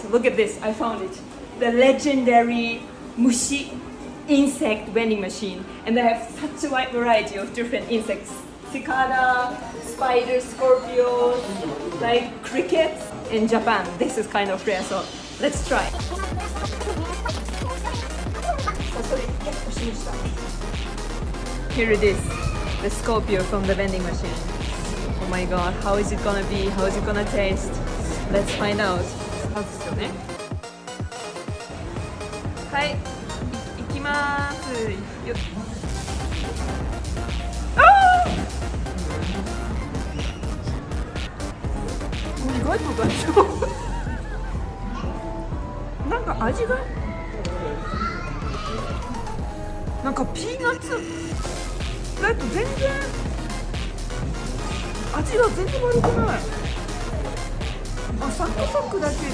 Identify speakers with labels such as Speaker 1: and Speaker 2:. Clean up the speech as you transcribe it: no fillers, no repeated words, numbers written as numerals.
Speaker 1: guys, look at this. I found it. The legendary mushi insect vending machine. And they have such a wide variety of different insects. Cicada, spiders, scorpios, like crickets. In Japan, this is kind of rare, so let's try. Here it is, the scorpio from the vending machine. Oh my god, how is it gonna be? How is it gonna taste? Let's find out. まずですよね。はい、いきます。よっ。あー！意外と大丈夫。なんか味がなんかピーナッツだと全然味が全然悪くない。あ、サクサクだけで